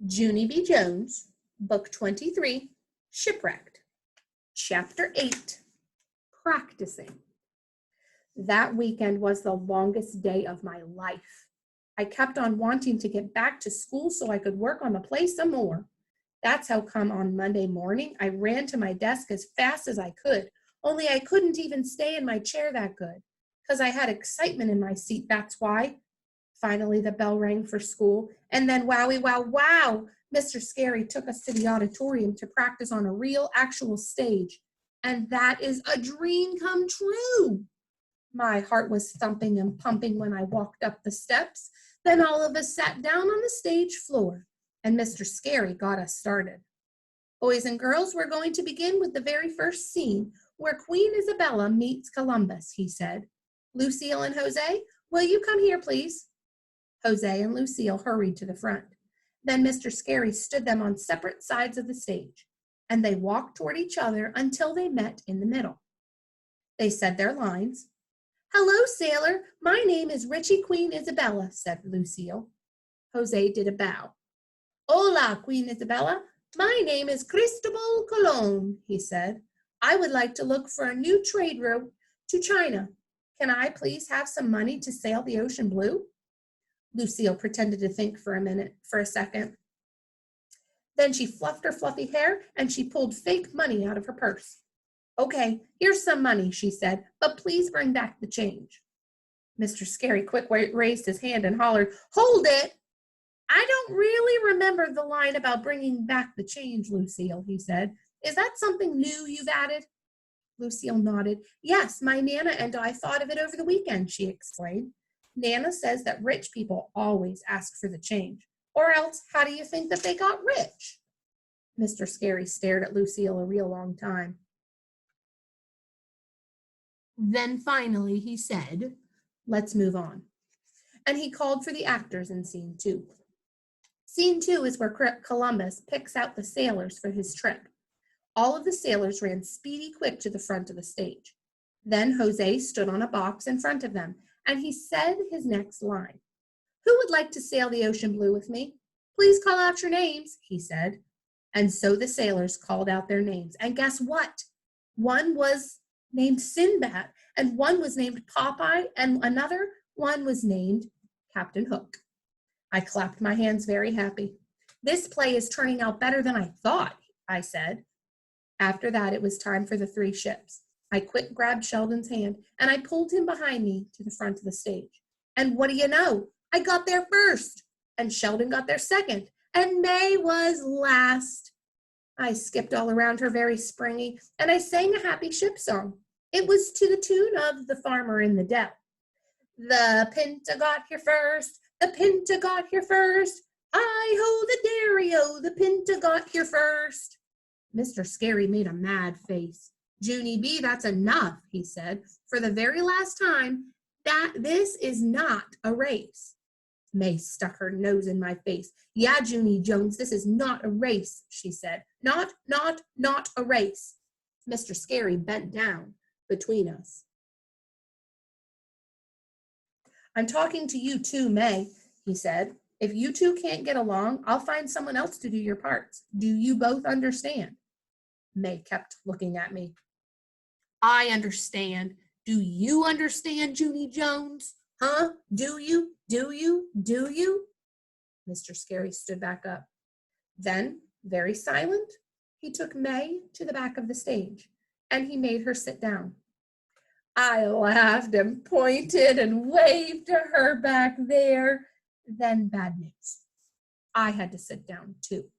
Junie B. Jones, Book 23, Shipwrecked, Chapter 8, Practicing. That weekend was the longest day of my life. I kept on wanting to get back to school so I could work on the play some more. That's how come on Monday morning I ran to my desk as fast as I could, only I couldn't even stay in my chair that good, 'cause I had excitement in my seat, that's why. Finally, the bell rang for school, and then wowie, wow, wow, Mr. Scary took us to the auditorium to practice on a real, actual stage. And that is a dream come true. My heart was thumping and pumping when I walked up the steps. Then all of us sat down on the stage floor, and Mr. Scary got us started. Boys and girls, we're going to begin with the very first scene, where Queen Isabella meets Columbus, he said. Lucille and Jose, will you come here, please? Jose and Lucille hurried to the front. Then Mr. Scary stood them on separate sides of the stage, and they walked toward each other until they met in the middle. They said their lines. Hello, sailor. My name is Richie Queen Isabella, said Lucille. Jose did a bow. Hola, Queen Isabella. My name is Cristobal Colon, he said. I would like to look for a new trade route to China. Can I please have some money to sail the ocean blue? Lucille pretended to think for a second. Then she fluffed her fluffy hair and she pulled fake money out of her purse. Okay, here's some money, she said, but please bring back the change. Mr. Scary quick raised his hand and hollered, Hold it! I don't really remember the line about bringing back the change, Lucille, he said. Is that something new you've added? Lucille nodded. Yes, my Nana and I thought of it over the weekend, she explained. Nana says that rich people always ask for the change. Or else, how do you think that they got rich? Mr. Scary stared at Lucille a real long time. Then finally he said, Let's move on. And he called for the actors in Scene 2. Scene 2 is where Columbus picks out the sailors for his trip. All of the sailors ran speedy quick to the front of the stage. Then Jose stood on a box in front of them, and he said his next line. Who would like to sail the ocean blue with me? Please call out your names, he said. And so the sailors called out their names. And guess what? One was named Sinbad, and one was named Popeye, and another one was named Captain Hook. I clapped my hands very happy. This play is turning out better than I thought, I said. After that, it was time for the 3 ships. I quick grabbed Sheldon's hand, and I pulled him behind me to the front of the stage. And what do you know? I got there first, and Sheldon got there second, and May was last. I skipped all around her very springy, and I sang a happy ship song. It was to the tune of The Farmer in the Dell. The Pinta got here first, the Pinta got here first. Hi-ho, the dairy-o, the Pinta got here first. Mr. Scary made a mad face. Junie B., that's enough, he said. For the very last time, this is not a race. May stuck her nose in my face. Yeah, Junie Jones, this is not a race, she said. Not a race. Mr. Scary bent down between us. I'm talking to you too, May, he said. If you two can't get along, I'll find someone else to do your parts. Do you both understand? May kept looking at me. I understand. Do you understand, Junie Jones? Huh? Do you? Mr. Scary stood back up. Then, very silent, he took May to the back of the stage, and he made her sit down. I laughed and pointed and waved to her back there. Then bad news. I had to sit down too.